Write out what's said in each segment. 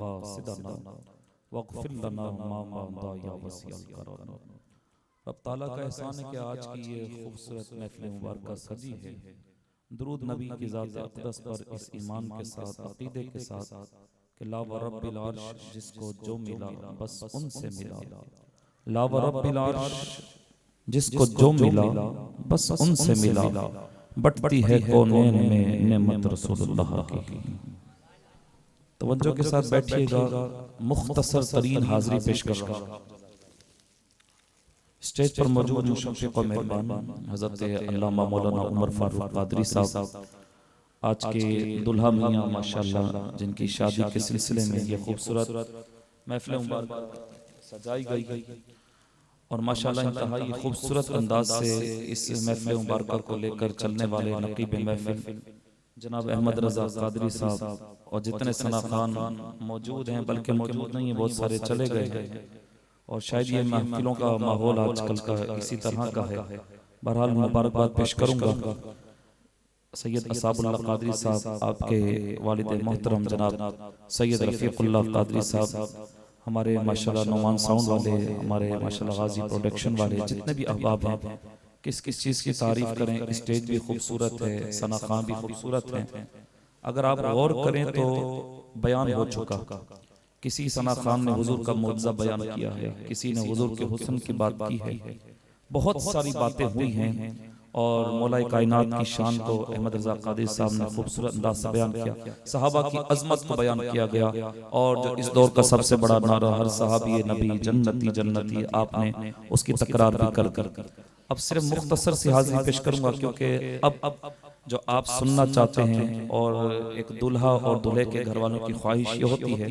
मकासिदना वग़फ़िर लना मा मज़ा या वसीअल करम। रब ताला का एहसान है कि आज की ये खूबसूरत महफ़िल मुबारक सजी है दुरूद नबी की ज़ात अक़दस पर इस ईमान के साथ अक़ीदे के साथ कि ला व रब्बिल अर्श जिसको जो मिला बस उनसे मिला। ला व रब्बिल अर्श जिसको जो मिला बस उनसे मिला। बटती है कौनैन में नेमत रसूलुल्लाह की। तवज्जो के साथ बैठिएगा, मुख्तसर तरीन हाज़री पेश कर रहा हूं। स्टेज पर मौजूद मुशफ़िक़ और मेहरबान हज़रत अल्लामा मौलाना उमर फारूक क़ादरी साहब, आज के दुल्हा मियाँ माशाअल्लाह जिनकी शादी के सिलसिले में ये खूबसूरत महफ़िल मुबारक सजाई गई और माशाअल्लाह इंतहाई खूबसूरत अंदाज से इस महफ़िल मुबारक को लेकर चलने वाले नक़ीब महफ़िल जनाब अहमद रज़ा क़ादरी साहब और जितने सना खान मौजूद हैं, बल्कि मौजूद नहीं है, बहुत सारे चले गए हैं और शायद ये महफिलों का माहौल आजकल का इसी तरह का है। बहरहाल मुबारकबाद पेश करूँगा सैयद असाबुल्लाह क़ादरी साहब, आपके वालिद मोहतरम जनाब सैयद रफ़ीक़ुल्लाह क़ादरी साहब, हमारे माशाअल्लाह नोमान साउंड वाले, हमारे माशाअल्लाह गाजी प्रोडक्शन वाले, जितने भी अहबाब हैं, किस किस चीज़ की तारीफ़ करें। स्टेज भी खूबसूरत है, सना खान भी खूबसूरत हैं। अगर आप गौर करें तो बयान हो चुका, किसी सना खान ने हुजूर का मुआज़ा बयान किया है, किसी ने हुजूर के हुस्न की बात की है, बहुत सारी बातें हुई हैं और मौला कायनात की शान को अहमद रज़ा क़ादरी साहब ने खूबसूरत अंदाज से बयान किया। सहाबा की अज़मत को बयान किया गया और जो इस दौर का सबसे बड़ा नारा हर सहाबी नबी जन्नती जन्नती, आपने उसकी तकरार भी कर अब सिर्फ मुख्तसर सी हाज़िरी पेश करूँगा, क्योंकि अब जो आप सुनना चाहते हैं और एक दूल्हा और दूल्हे के घर वालों की ख्वाहिश ये होती है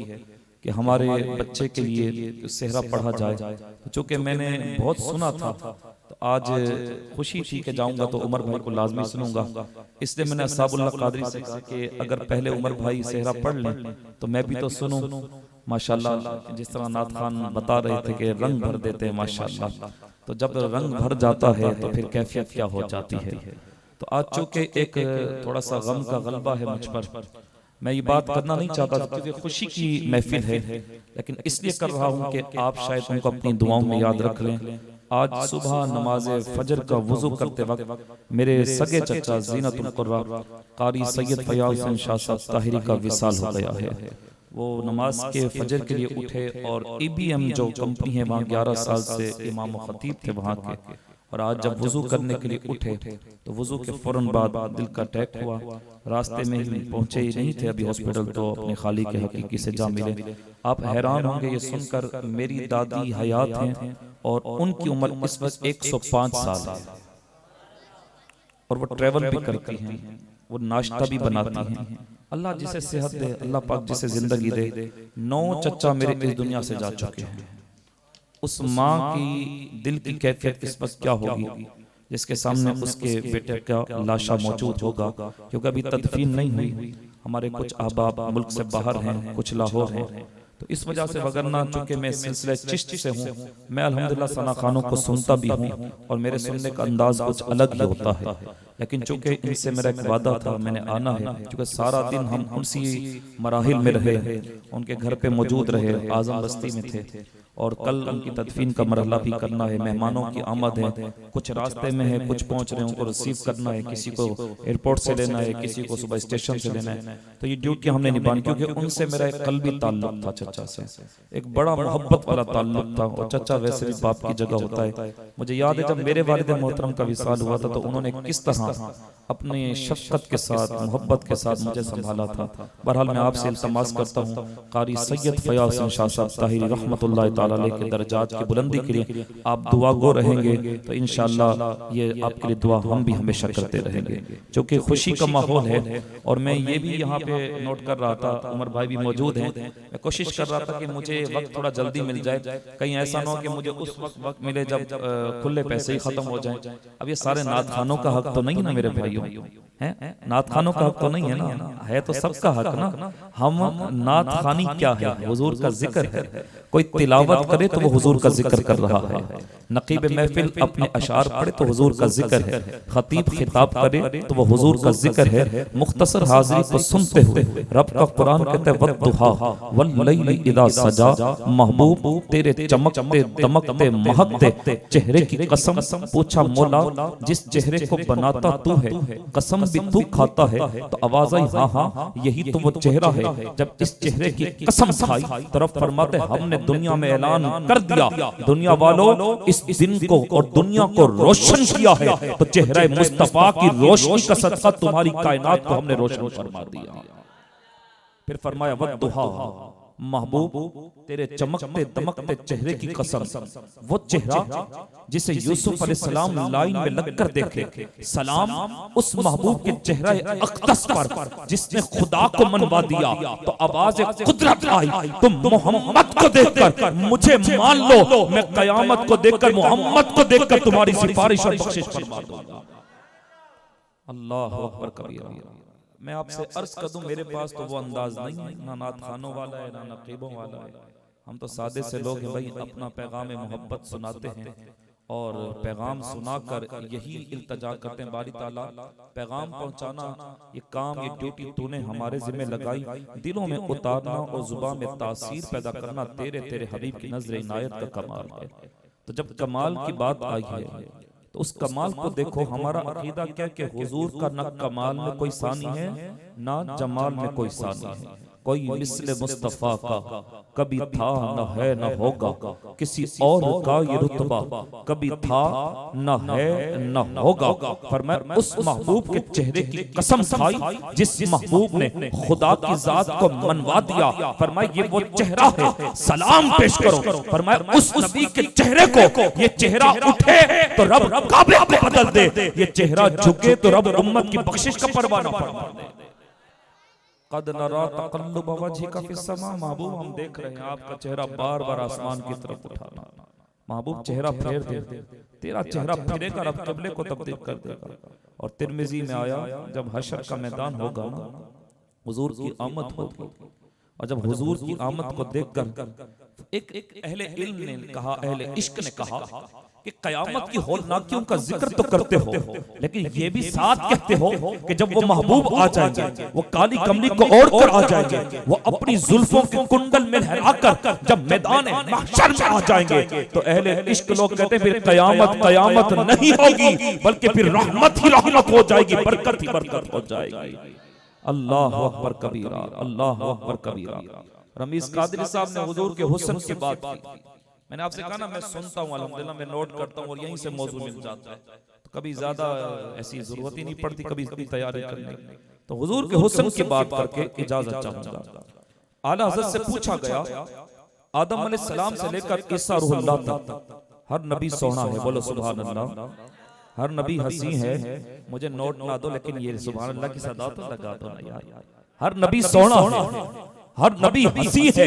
कि हमारे बच्चे के लिए सेहरा पढ़ा जाए। तो चूँकि मैंने बहुत सुना था तो आज खुशी थी कि जाऊंगा तो उमर भाई को लाजमी सुनूंगा, इसलिए मैंने असाबुल्लाह क़ादरी से कहा कि अगर पहले उमर भाई सेहरा पढ़ लें तो मैं भी तो सुनूं। माशाअल्लाह जिस तरह नात खान बता रहे थे कि रंग भर देते हैं माशाअल्लाह, तो जब रंग भर जाता है तो फिर कैफियत क्या हो जाती है। तो आज चूँकि एक थोड़ा सा गम का गलबा है मुझ पर, मैं ये बात करना नहीं चाहता था क्योंकि खुशी की महफिल है, लेकिन इसलिए कर रहा हूँ कि आप शायद उनको अपनी दुआओं में याद रख लें। आज सुबह नमाज फजर का वुजू करते वक्त मेरे सगे चचा ज़ीनतुल कुर्रा कारी सैयद फयाज़ हुसैन शाह साहब ताहिरी का विसाल हो गया है। वो नमाज के फजर के लिए उठे और EBM जो कंपनी है वहाँ 11 साल से इमाम खतीब थे वहाँ के, और आज जब वुजू करने के लिए उठे तो वुजू के फौरन बाद दिल का अटैक हुआ। रास्ते में ही पहुंचे ही नहीं थे अभी हॉस्पिटल, तो अपने खाली के हकीकी से जा मिले। आप हैरान होंगे ये सुनकर, मेरी दादी हयात हैं और उनकी उम्र इस वक्त 105 साल है और वो ट्रैवल भी करती हैं, वो नाश्ता भी बनाती हैं। अल्लाह जिसे सेहत दे, अल्लाह पाक जिसे जिंदगी दे। 9 चचा मेरे इस दुनिया से जा चुके हैं। उस माँ की दिल की कैफियत इस वक्त क्या होगी जिसके सामने उसके बेटे का लाशा मौजूद होगा, क्योंकि अभी तदफीन नहीं हुई। हमारे कुछ अहबाब मुल्क से बाहर हैं, कुछ लाहौर हैं, तो इस वजह से वगरना चूंकि मैं सिलसिले चिश्त से हूँ, मैं अल्हम्दुलिल्लाह सना खानों को सुनता भी हूँ और मेरे सुनने का अंदाज कुछ अलग ही होता है। लेकिन चूंकि इनसे मेरा एक वादा था मैंने आना है, क्योंकि सारा दिन हम उनसी मराहिल में रहे, उनके घर पे मौजूद रहे, आज़म बस्ती में थे और कल उनकी तदफीन का मरहला भी करना है। मेहमानों की आमद है, कुछ रास्ते में है, कुछ पहुंच रहे हैं, उनको रिसीव करना है, किसी को एयरपोर्ट से लेना है, किसी को सुबह स्टेशन से लेना है। तो ये ड्यूटी हमने निभानी, क्योंकि उनसे मेरा एक कल्बी ताल्लुक था, चचा से एक बड़ा मोहब्बत वाला ताल्लुक था। और चचा वैसे भी बाप की जगह होता है। मुझे याद है जब मेरे वालिद मोहतरम का विसाल हुआ था तो उन्होंने किस तरह अपने शफ़क़त के साथ मोहब्बत के साथ मुझे संभाला था। बहरहाल मैं आपसे इल्तमास करता हूँ कारी सैयद फयाज़ हुसैन शाह साहब ताहिरी रहमतुल्लाह ताला अलैह के दर्जात की बुलंदी के लिए आप दुआ गो रहेंगे तो इंशाअल्लाह ये आपके लिए दुआ हम भी हमेशा करते रहेंगे, क्योंकि खुशी का माहौल है। और मैं ये भी यहाँ पे नोट कर रहा था, उमर भाई भी मौजूद हैं, मैं कोशिश कर रहा था कि मुझे वक्त थोड़ा जल्दी मिल जाए, कहीं ऐसा ना हो कि मुझे उस वक्त मिले जब खुले पैसे ही खत्म हो जाएं। अब ये सारे नात खानों का हक तो नहीं ना मेरे भाइयों, है? नात खानों का हक तो नहीं है ना, है तो सबका हक ना। हम नात खानी क्या है? हुजूर का जिक्र है। कोई तिलावत करे तो वो हुजूर का जिक्र कर रहा है, नकीब महफिल अपने अशार पढ़े तो हुजूर का जिक्र है, खतीब खिताब करे तो वो हुजूर का जिक्र है। मुख्तसर हाजिरी को सुनते हुए रब का कुरान कहता है वद्दुहा वल्लैलि इज़ा सजा, महबूब तेरे चमकते दमकते महकते चेहरे की कसम। पूछा मौला जिस चेहरे को बनाता तू है, कसम भी तू खाता है? तो आवाज आई हाँ हाँ यही तो वो चेहरा है। जब इस चेहरे की कसम खाई तो रब फरमाते हमने दुनिया में ऐलान कर दिया, दुनिया वालों इस दिन को और दुनिया को रोशन किया है, तो चेहरा मुस्तफा की रोशनी का सदका तुम्हारी कायनात को हमने रोशन फरमा दिया। फिर फरमाया वद्दुहा, महबूब तेरे चमकते दमकते चेहरे की कसम, वो चेहरा जिसे यूसुफ अलैहिस्सलाम लाइन में लगकर देखे। सलाम उस महबूब के चेहरे अक़दस पर जिसने खुदा को मनवा दिया। तो आवाज कुदरत आई, तुम मोहम्मद को देखकर मुझे मान लो, मैं कयामत को देखकर मोहम्मद को देखकर तुम्हारी सिफारिश और बख्शिश फरमा दूंगा। अल्लाह अकबर कबीरा। मैं आपसे अर्ज कर दूं, मेरे पास तो वो अंदाज नहीं है, ना नात खानों वाला है ना नकीबों वाला है। हम तो सादे से लोग हैं भाई, अपना पैगाम मोहब्बत सुनाते हैं और पैगाम सुनाकर यही इल्तजा करते हैं बारी ताला पैगाम पहुंचाना ये काम, ये ड्यूटी तूने हमारे जिम्मे लगाई, दिलों में उतारना और जुबान में तासीर पैदा करना तेरे तेरे हबीब की नजर इनायत का कमाल है। तो जब कमाल की बात आई है तो उस कमाल को देखो। हमारा अकीदा क्या कि हुजूर का न कमाल में कोई सानी है ना जमाल में कोई सानी है। कोई मिस्ले मुस्तफा का कभी था न है न होगा, किसी और का ये रुतबा कभी था न है न होगा। फरमाया उस महबूब के चेहरे की कसम खाई जिस महबूब ने खुदा की जात को मनवा दिया। फरमाया ये वो चेहरा है, सलाम पेश करो। फरमाया उस नबी के चेहरे को ये चेहरा उठे तो रब काबे को बदल दे, ये चेहरा झुके तो रब उम्मत की बख्शिश का परवाना फरमा दे। कद नरा तक़ल्लुब वजहिका फिस्समा, महबूब हम देख रहे हैं आपका चेहरा बार बार आसमान की तरफ उठाना। महबूब चेहरा फेर दे, तेरा चेहरा फिरेगा रब क़िबले को तब्दील कर देगा। और तिरमिज़ी में आया जब हशर का मैदान होगा ना, हुजूर की आमद होगी, और जब हुजूर की आमद को देखकर एक अहले इल्म ने कहा, अहले इश्क ने कहा कि कयामत की हौलनाकियों का जिक्र तो करते हो, लेकिन ये भी साथ कहते हो कि जब वो महबूब आ जाएंगे, वो काली कमली को ओढ़ कर आ जाएंगे, वो अपनी जुल्फों के कुंडल में लहराकर जब मैदान महशर में आ जाएंगे, तो अहले इश्क लोग कहते हैं फिर कयामत कयामत नहीं होगी, बल्कि फिर रहमत ही रहमत हो जाएगी, बरकत ही बरकत हो जाएगी। अल्लाह अकबर कबीरा, अल्लाह अकबर कबीरा। रमीज कादरी साहब ने हुजूर के हुस्न की बात की। मैंने आपसे कहा ना मैं सुनता हूँ अल्हम्दुलिल्लाह, मैं नोट करता हूँ और यहीं से मौजू मिल जाता है, तो कभी ज्यादा ऐसी जरूरत ही नहीं पड़ती कभी कभी तैयारी करने। तो हुजूर के हुस्न की बात करके इजाजत चाहूंगा। आला हज़रत से पूछा गया आदम अलैहिस्सलाम से लेकर ईसा रूहुल्लाह तक हर नबी सोना है, बोलो सुभान अल्लाह। हर नबी हंसी है, मुझे नोट ना दो लेकिन ये सुभान अल्लाह की सदा तो लगा दो ना यार। हर नबी सोना है, हर नबी हंसी है,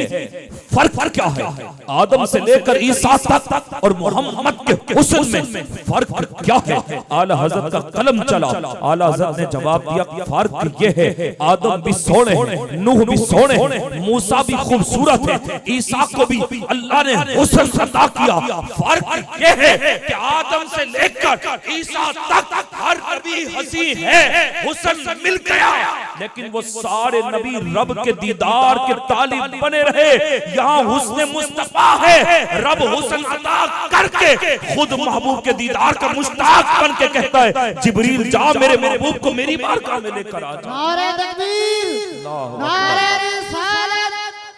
फर्क क्या है आदम से लेकर ईसा तक और मोहम्मद के हुस्न में फर्क क्या है? आला हज़रत का कलम चला, आला हज़रत ने जवाब दिया फर्क ये है आदम भी सोने हैं, नूह भी सोने हैं, मूसा भी खूबसूरत है, ईसा को भी अल्लाह ने हुस्न अता किया। फर्क ये है कि आदम से लेकर ईसा तक हर नबी हंसी है, हुस्न मिल गया, लेकिन वो सारे नबी रब के दीदार के तालिब बने रहे। यहाँ हुस्न मुस्तफा है, रब हुस्न अता करके खुद महबूब के दीदार का मुश्ताक बन के कहता है जिब्रील जा मेरे महबूब को मेरी बारगाह में लेकर आ जा। नारे तकबीर, नारे रिसालत,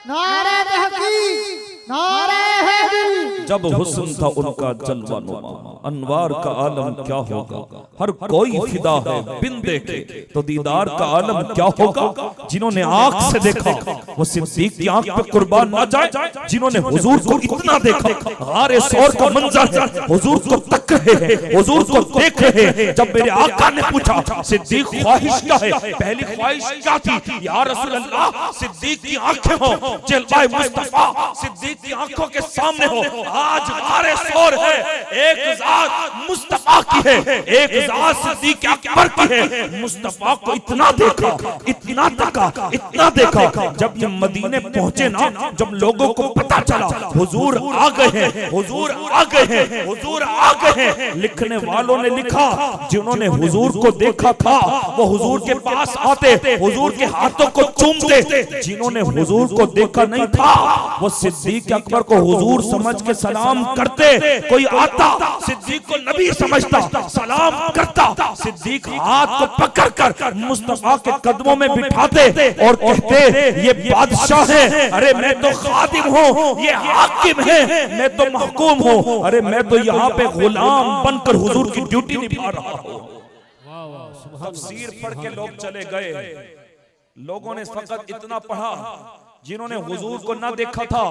नारे तहकीक, नारे हैदरी। जब हुस्न था उनका जलवा नुमा, अनवार का आलम क्या होगा, हर कोई फिदा है बिन देखे, तो दीदार का आलम क्या होगा। जिन्होंने आंख से देखा वो सिद्दीक की आंख पे कुर्बान ना जाए, जिन्होंने हुजूर को इतना देखा, गारे सौर का मंजर है, हुजूर को तक रहे हैं, हुजूर को देख रहे हैं। जब मेरे आका ने पूछा सिद्दीक ख्वाहिश क्या है, पहली ख्वाहिश क्या थी, या रसूल अल्लाह सिद्दीक की आंखें हो, जलवाए मुस्तफा सिद्दीक की आंखों के सामने हो। आज गारे सौर है, एक जात मुस्तफा की है, एक जात सिद्दीक अकबर की है। मुस्तफा को इतना देखा, इतना तका, इतना देखा। जब ये मदीने पहुंचे ना, जब लोगों को पता चला हुजूर आ गए हैं, हुजूर आ गए हैं, हुजूर आ गए हैं, लिखने वालों ने लिखा जिन्होंने हुजूर को देखा था वो हुजूर के पास आते, हुजूर के हाथों को चूमते। जिन्होंने हुजूर को देखा नहीं था वो सिद्दीक अकबर को हुजूर समझ के सलाम करते। कोई आता सिद्दीक को नबी समझता, सलाम करता। सिद्दीक हाथ को पकड़ कर मुस्तफा के कदमों में बिठाते और कहते ये बादशाह है, अरे मैं तो खादिम हूँ, ये हाकिम है, मैं तो महकूम हूँ, अरे मैं तो यहाँ पे गुलाम बनकर हुजूर की ड्यूटी निभा रहा हूँ। तफसीर पढ़ के लोग चले गए। लोगों ने फकत इतना पढ़ा, जिन्होंने हुजूर को ना देखा था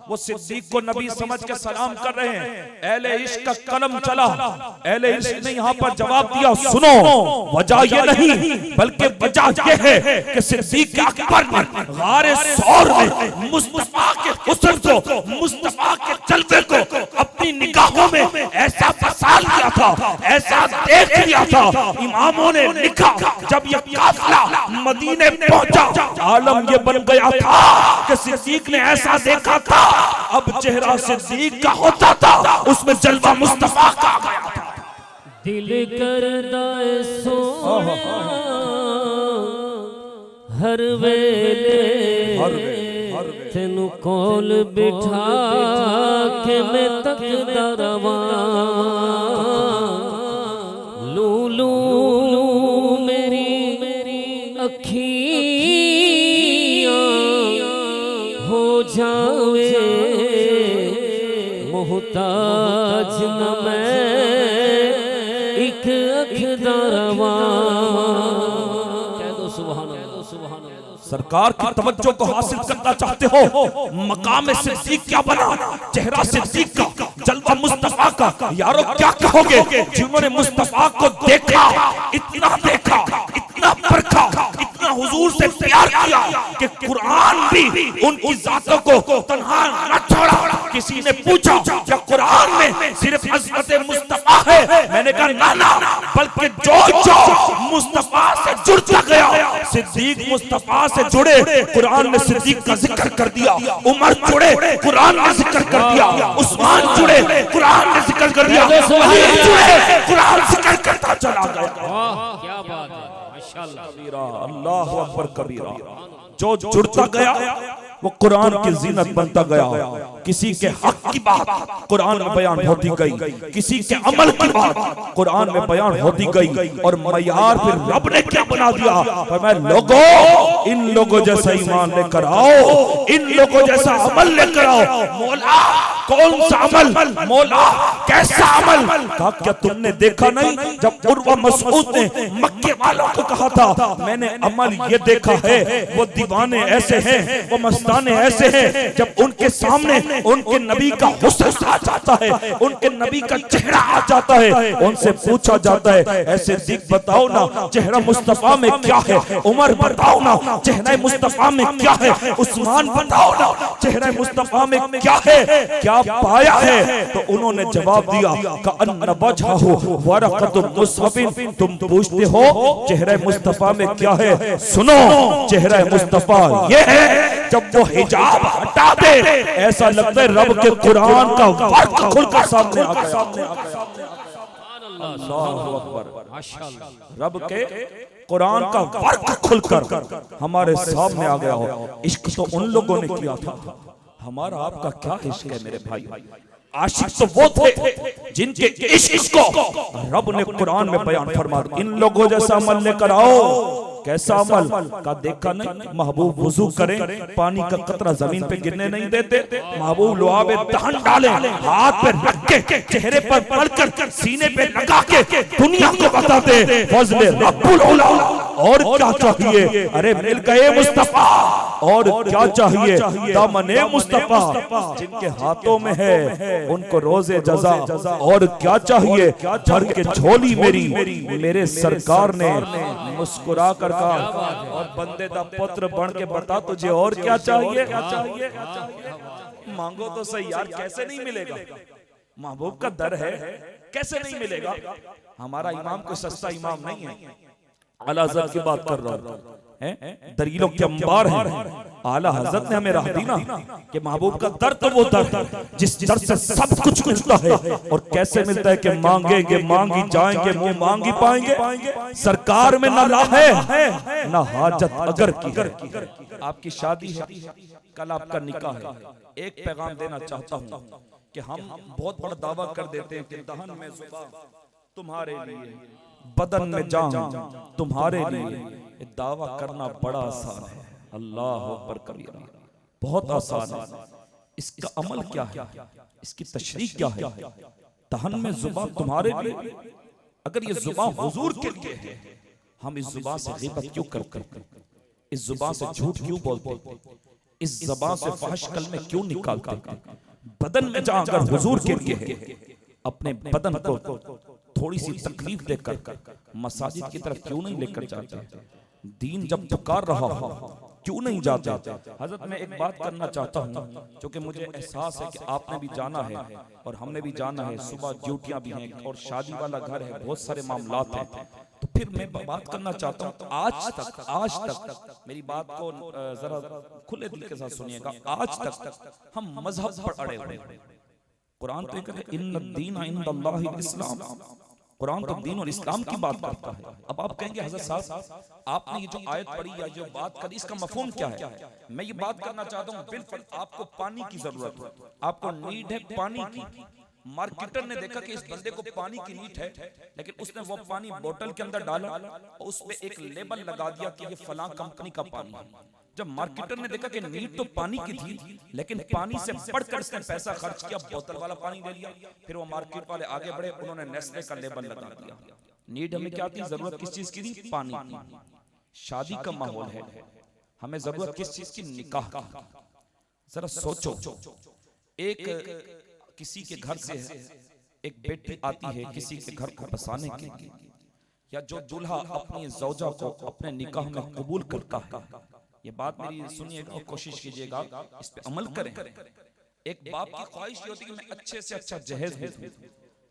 वो सिद्दीक को नबी समझ के सलाम कर रहे हैं। अहले इश्क का कलम चला, अहले इश्क ने यहाँ पर जवाब दिया, सुनो वजह ये नहीं बल्कि वजह ये है कि सिद्दीक अकबर ने गारे सौर में मुस्तफा के हुस्न को, मुस्तफा के जलवे को अपनी निगाहों में ऐसा बसा लिया था, ऐसा देख लिया था। इमामों ने लिखा जब ये काफिला मदीने पहुंचा, आलम ये बन गया था कि सिद्दीक ने ऐसा देखा था, अब चेहरा सिद्दीक का होता था, उसमें जलवा मुस्तफा का आ गया था। दिल करदा सोना हर वेले तेनू कोल बिठा के मैं तकदा रवां, लूलू मेरी अखियां हो जावे, मोहताज न मैं एक अखदा रवां। कह दो सुभान अल्लाह, सुभान अल्लाह। सरकार की तवज्जो को हासिल करना चाहते हो, मकाम सिद्दीक क्या बना, चेहरा सिद्दीक का, जलवा मुस्तफा का। यारो क्या कहोगे जिन्होंने मुस्तफा को देखा, इतना देखा, इतना परखा, इतना हुजूर से प्यार किया कि कुरान भी उनकी जातों को तन्हा न छोड़ा। किसी ने पूछा क्या कुरान में सिर्फ हज़रत मुस्तफा है? मैंने कहा ना ना, बल्कि जो मुस्तफा से जुड़ता गया, सिद्दीक मुस्तफा से जुड़े, कुरान ने सिद्दीक का जिक्र कर दिया। उमर जुड़े, कुरान ने जिक्र कर दिया। उस्मान जुड़े, कुरान ने जिक्र कर दिया। अली जुड़े, कुरान जिक्र करता चला गया। क्या बात है, माशाअल्लाह, अल्लाहु अकबर कबीरा। जो जुड़ता गया वो कुरान की जीनत बनता गया। किसी के हक की बात कुरान में बयान होती गई, किसी के अमल की बात कुरान में बयान होती गई, और मयार फिर रब ने क्या बना दिया, फरमाया लोगों इन लोगों जैसा ईमान लेकर आओ, इन लोगों जैसा अमल लेकर आओ। मौला कौन सा अमल, मौला कैसा अमल? कहा क्या तुमने देखा नहीं जब उर्वा मसऊद ने मक्के वालों को कहा था मैंने अमल ये देखा है, वो दीवाने ऐसे हैं, वो मस्ताने ऐसे हैं, जब उनके सामने उनके नबी का हुस्न आ जाता है, उनके नबी का चेहरा आ जाता है, उनसे पूछा जाता है ऐसे दिख बताओ ना चेहरा मुस्तफा में क्या है, उमर बताओ ना चेहरा मुस्तफा में क्या है, उस्मान बताओ ना चेहरा मुस्तफा में क्या है, क्या पाया है? तो उन्होंने जवाब दिया कअन्न वजहहु वरक़तुम मुसहफ़िन, तुम पूछते हो चेहरा मुस्तफा में क्या है, सुनो चेहरा मुस्तफा ये है जब वो हिजाब हटा दे ऐसा लगता है रब के कुरान का वर्क खुलकर सामने आ गया। अल्लाहु अकबर, माशाअल्लाह, रब के कुरान का वर्क खुलकर हमारे सामने आ गया हो। इश्क तो उन लोगों ने किया था, हमारा आपका क्या इश्क है मेरे भाई? आशिक तो वो थे जिनके इश्क को रब ने कुरान में बयान फरमा दिया। इन लोगों जैसा अमल लेकर आओ। कैसा अमल का देखा नहीं? महबूब वुजू करें, पानी का कतरा जमीन पे गिरने नहीं देते। महबूब लुआबे दहन डाले, हाथ पे रख के चेहरे पर पड़कर सीने पे लगा के दुनिया को बताते फज़ले रब्बुल उला। और क्या चाहिए? अरे मिल गए मुस्तफा। और क्या चाहिए? दामने मुस्तफा जिनके हाथों में है उनको रोजे जजा। और क्या चाहिए? भर के झोली मेरी मेरे सरकार ने मुस्कुरा कर कहा और बंदे दा पुत्र बन के बता तुझे और क्या चाहिए? मांगो तो सही यार, कैसे नहीं मिलेगा? महबूब का दर है, कैसे नहीं मिलेगा? हमारा इमाम कोई सस्ता इमाम नहीं है। आला हजरत की बात कर रहा हूं, दलीलों के अंबार हैं। आला हजरत ने हमें राह दी ना कि महबूब का दर्द तो वो दर्द जिस दर्द से सब कुछ मिलता है। और कैसे मिलता है कि मांगेंगे मांगी जाएंगे, मुंह मांगी पाएंगे। सरकार में ना राह है ना हाजत अगर की। आपकी शादी है, कल आपका निकाह है। एक पैगाम देना चाहता हूं कि हम बहुत बड़ा दावा कर देते हैं कि दहन में जुबान तुम्हारे लिए, बदन में जान तुम्हारे लिए। दावा करना बड़ा आसान है, अल्लाह अकबर कबीरा, बहुत आसान है। इसका अमल क्या है, इसकी तशरीह क्या है? दहन में जुबान तुम्हारे लिए, अगर ये जुबान हुजूर के लिए है, हम इस जुबान से ग़ीबत क्यों करते? इस जुबान से झूठ क्यों बोलते? इस जुबान से फहश कलमे क्यों निकालते? बदन में जान अगर हुजूर के लिए है, अपने बदन को थोड़ी सी तकलीफ देकर मसाजिद की तरफ क्यों नहीं लेकर जाते? दीन जब पुकार रहा हो क्यों नहीं जाते? हजरत मैं एक बात करना चाहता हूँ, क्योंकि मुझे एहसास है कि आपने भी जाना है और हमने भी जाना है। सुबह ड्यूटियां भी हैं और शादी वाला घर है, बहुत सारे मामलात हैं। तो फिर मैं बात करना चाहता हूँ, आज तक मेरी बात को जरा खुले दिल के साथ सुनिएगा। आज तक हम मजहब पर अड़े हुए हैं। कुरान तो कहता है इन्नद-दीन इंदल्लाहिल इस्लाम, कुरान तो दीन और इस्लाम की बात करता है। अब आप कहेंगे हजरत साहब आपने ये जो आयत पढ़ी या जो बात करी, इसका मफहूम क्या है? मैं ये बात करना चाहता हूँ, बिल्कुल आपको पानी की जरूरत है, आपको नीड है पानी की। मार्केटर ने देखा कि इस बंदे को पानी की नीड है, लेकिन उसने वो पानी बोतल के अंदर डाला और उस पे एक लेबल लगा दिया कि ये फलां कंपनी का पानी है। जब मार्केटर ने देखा कि नीड तो पानी की थी, लेकिन पानी से बढ़कर इसने पैसा खर्च किया, बोतल वाला पानी ले लिया। फिर वो मार्केट वाले आगे बढ़े, उन्होंने नेस्ले का लेबल लगा दिया। नीड हमें क्या थी, जरूरत किस चीज की थी? पानी की। शादी का माहौल है, हमें जरूरत किस चीज की? निकाह की। जरा सोचो, एक किसी के घर से एक बेटी आती है किसी के घर को बसाने के लिए, या जो दूल्हा अपनी जौजा को अपने निकाह में कबूल करता है, ये बात मेरी सुनिएगा और कोशिश कीजिएगा, इस पे अमल करें। एक बाप की ख्वाहिश ये होती है कि मैं अच्छे से अच्छा जहेज दूं,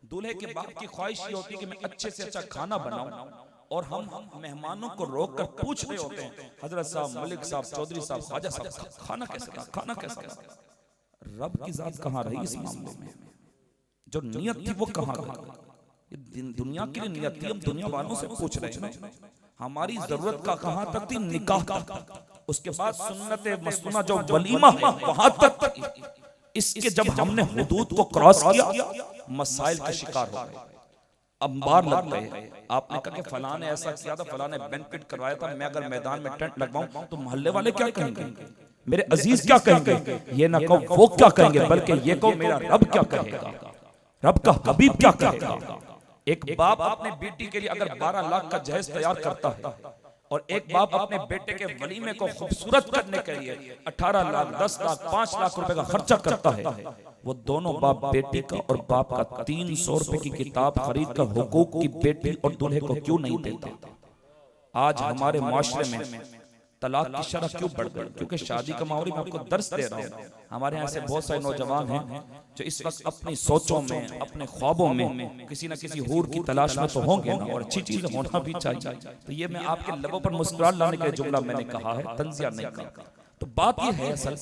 दूल्हे के बाप की ख्वाहिश ये होती है कि मैं अच्छे से अच्छा खाना बनाऊं। और हम मेहमानों को रोक कर पूछ रहे होते हैं, हजरत साहब, मलिक साहब, चौधरी साहब, ख्वाजा साहब, खाना कैसा था, खाना कैसा था? रब की जात कहाँ रही इस मामले में? जो नियत थी वो कहाँ रही? दुनिया के लिए नियत थी, हम दुनिया वालों से पूछ रहे हैं। हमारी जरूरत का कहाँ तक थी? निकाह का। उसके बाद सुन्नत मस्तूना जो वलीमा है वहां तक। इसके जब हमने हुदूद को क्रॉस किया, मसाइल के शिकार हो गए, अंबार लग गए। आपने कहा कि फलां ने ऐसा किया था, फलां ने बैंक्वेट करवाया था, मैं अगर मैदान में टेंट लगवाऊं तो मोहल्ले वाले क्या कहेंगे, मेरे अजीज क्या कहेंगे? ये ना कहो वो क्या कहेंगे, बल्कि ये कहो मेरा रब क्या कहेगा, रब का हबीब क्या कहेगा। एक बाप अपने बेटी के लिए अगर 12 लाख का जहेज तैयार करता है और एक बाप अपने बेटे के वलीमे को खूबसूरत करने के लिए 18 लाख, 10 लाख, 5 लाख रुपए का खर्चा करता है, वो दोनों बाप बेटी का और बाप का 300 रुपए की किताब खरीद कर हुकूक की बेटी और दूल्हे को क्यों नहीं देते? आज हमारे माशरे में तलाक की शरह क्यों बढ़ गई? क्योंकि शादी का माहौल। मैं आपको दर्स दे रहा हूँ, हमारे यहाँ ऐसे बहुत सारे नौजवान हैं जो इस वक्त अपनी सोचों में, अपने ख्वाबों में किसी न किसी हूर की तलाश में तो होंगे ना, और अच्छी चीज होना भी चाहिए। तो ये मैं आपके लबों पर मुस्कुराहट लाने का जुमला मैंने कहा है, तंजिया नहीं कहा। तो बात ये है असल,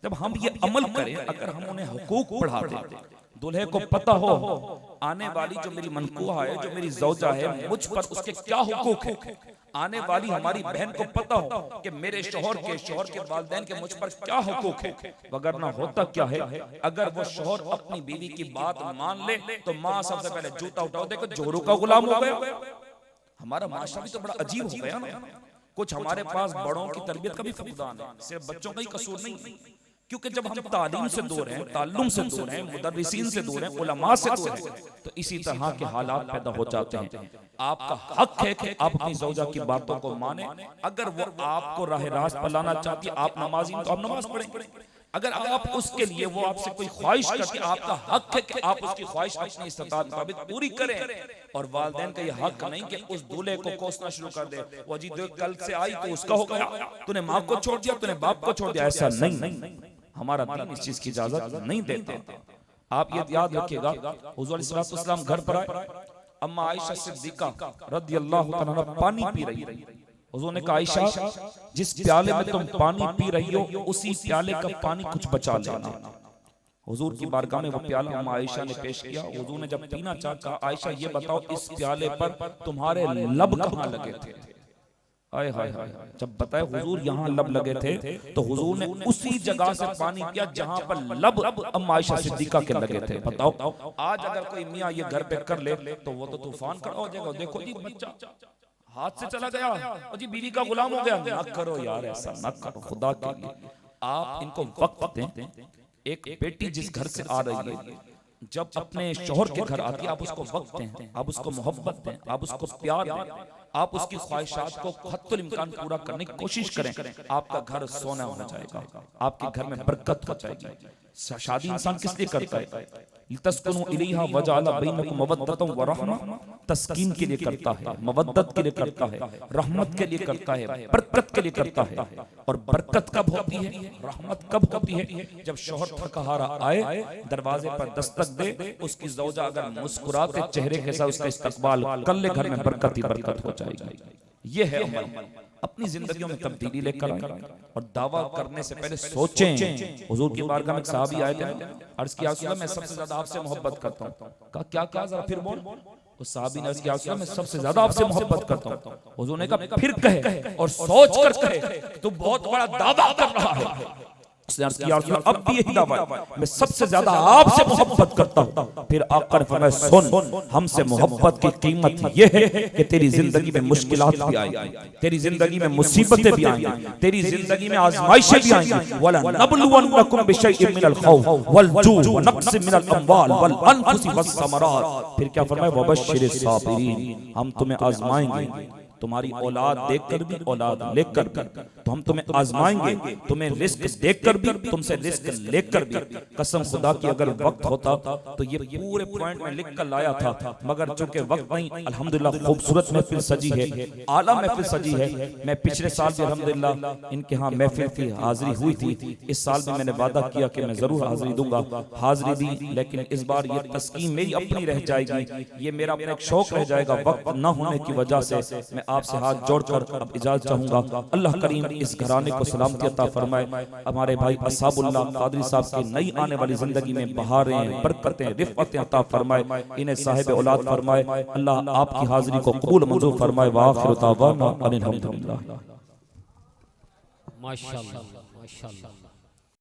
जब हम ये अमल करें, अगर हम उन्हें हुकूक बढ़ा दें, दूल्हे को पता हो आने वाली जो मेरी मनकुहा है, जो मेरी जौजा है, मुझ पर उसके क्या हुकूक है, आने वाली हमारी बहन को पता हो कि मेरे शोहर के वालिदैन के मुझ पर क्या हुकूक है। वगरना होता क्या है, अगर वो शोहर अपनी बीवी की बात मान ले तो माँ सबसे पहले जूता उठाओ, देखो जोरू का गुलाम हो गया। हमारा माशरा भी तो बड़ा अजीब हो गया ना। कुछ हमारे पास बड़ों की तरबियत का भी फुकदान है, सिर्फ बच्चों का ही कसूर नहीं, क्योंकि जब हम तालीम से दूर हैं, ताल्लुम से दूर हैं, मुदर्रिसीन से दूर हैं, उलमा से दूर हैं, तो इसी तरह के हालात पैदा हो जाते हैं। आपका हक है कि आप अपनी ज़ौजा की बातों को माने। अगर वो आपको राह रास्त पर लाना चाहती है, आप नमाजी तो आप नमाज पढ़ें। अगर आप उसके लिए, वो आपसे कोई ख्वाहिश करती है, आपका हक है कि आप उसकी ख्वाहिश अपनी इस्तात मुताबिक पूरी करें। और वालिदैन का ये हक नहीं कि उस दूल्हे को कोसना शुरू कर दे, वो जी देख कल से आई तो उसका हो गया, तूने माँ को छोड़ दिया, तूने बाप को छोड़ दिया। ऐसा नहीं, हमारा दीन इस चीज की इजाजत नहीं देता। आप ये याद रखिएगा, हुजूर अलैहिस्सलाम घर पर आए, अम्मा आयशा सिद्दीका रदियल्लाहु तआला अन्हा पानी पी रही थी। हुजूर ने कहा, आयशा जिस प्याले में तुम पानी पी रही हो उसी प्याले का पानी कुछ बचा लेना। हुजूर की बारगाह में वो प्याला अम्मा आयशा ने पेश किया। हुजूर ने जब पीना चाहा, कहा, आयशा ये बताओ इस प्याले पर तुम्हारे लब कहाँ लगे थे? आय हाय हाय, जब बताए हुजूर यहाँ लब लगे थे तो हुजूर ने उसी जगह से पानी पिया जहां पर लब अम्मा आयशा सिद्दीका के लगे थे। बताओ आज अगर कोई मियाँ ये घर पे कर ले तो वो तो तूफान खड़ा हो जाएगा। देखो जी बच्चा हाथ से चला गया और जी बीवी का गुलाम हो गया। ना करो यार, ऐसा ना करो, खुदा के लिए आप इनको वक्त दें। एक बेटी जिस घर से आ रही है, जब अपने शौहर के घर आती है, आप उसको वक्त दें, आप उसको मोहब्बत दें, आप उसको प्यार दें, आप उसकी ख्वाहिशात को हत्तुल इम्कान पूरा करने की कोशिश करें। आपका घर सोना हो जाएगा, आपके घर में बरकत हो जाएगी। शादी इंसान किस लिए करता है? लितस्कुनु इलैहा वजअला बैनकुम मवद्दतन व रहमा, तस्कीन के लिए करता है, मवद्दत के लिए करता है, रहमत के लिए करता है, बरकत के लिए करता है। और बरकत कब होती है, रहमत कब होती है? जब शौहर थका आए, दरवाजे पर दस्तक दे, उसकी ज़ौजा अगर मुस्कुराते चेहरे के साथ उसका इस्तकबाल कर ले, घर में बरकत ही बरकत हो जाएगी। ये है अमल। अपनी जिंदगियों में तब्दीली लेकर आए और दावा करने से पहले सोचें। हुजूर की बारगाह में एक सहाबी आए थे, अर्ज़ किया, रसूल अल्लाह मैं सबसे ज्यादा आपसे मोहब्बत करता हूँ। कहा क्या कहा, जरा फिर बोल। उस सहाबी ने अर्ज़ किया, रसूल अल्लाह मैं सबसे ज्यादा आपसे मोहब्बत करता हूँ। हुजूर ने कहा फिर कहे और सोच कर कहे, तू बहुत बड़ा दावा कर रहा है। उसने अर्ज़ किया, रसूल अब भी यही दावा है, मैं सबसे ज्यादा आपसे मोहब्बत करता हूँ। फिर आकर फरमाया, सुन, हमसे मोहब्बत की कीमत ये है कि तेरी जिंदगी में मुश्किलात भी आएंगी, तेरी जिंदगी में मुसीबतें भी आएंगी, तेरी जिंदगी में आजमाइशें भी आएंगी। वला नबलुवन्नकुम बिशैइन मिनल खौफ वल जू व नक्सिन मिनल अमवाल वल अनफुसि वस समरात। फिर क्या फरमाया, वबश्शिरिस साबिरीन, हम तुम्हें आजमाएंगे, तुम्हारी औलाद देखकर भी, औलाद लेकर भी, तो हम तुम्हें आजमाएंगे, तुम्हें रिस्क देखकर भी, तुमसे रिस्क लेकर भी। कसम खुदा की अगर वक्त होता तो ये पूरे पॉइंट में लिख कर लाया था, मगर चूंकि वक्त नहीं। अल्हम्दुलिल्लाह खूबसूरत महफिल सजी है, आला महफिल सजी है। मैं पिछले साल भी अल्हम्दुलिल्लाह इनके यहाँ महफिल की हाजिरी हुई थी। इस साल भी मैंने वादा किया कि मैं जरूर हाजिरी दूंगा, हाजिरी दी। लेकिन इस बार ये तस्कीन मेरी अपनी रह जाएगी, ये मेरा अपना एक शौक रह जाएगा। वक्त न होने की वजह से मैं आपसे हाथ जोड़कर अब इजाजत चाहूंगा। अल्लाह करीम इस घराने को सलामती अता फरमाए। हमारे भाई असहाबुल्लाह कादरी साहब की नई आने वाली जिंदगी में बहारें, बरकतें, रिफ़अतें अता फरमाए, इन्हें साहिब औलाद फरमाए। अल्लाह आपकी हाजिरी को कबूल मंजूर फरमाए। व आखिरु दावाना अनिल हम्दुलिल्लाह। माशाअल्लाह, माशाअल्लाह।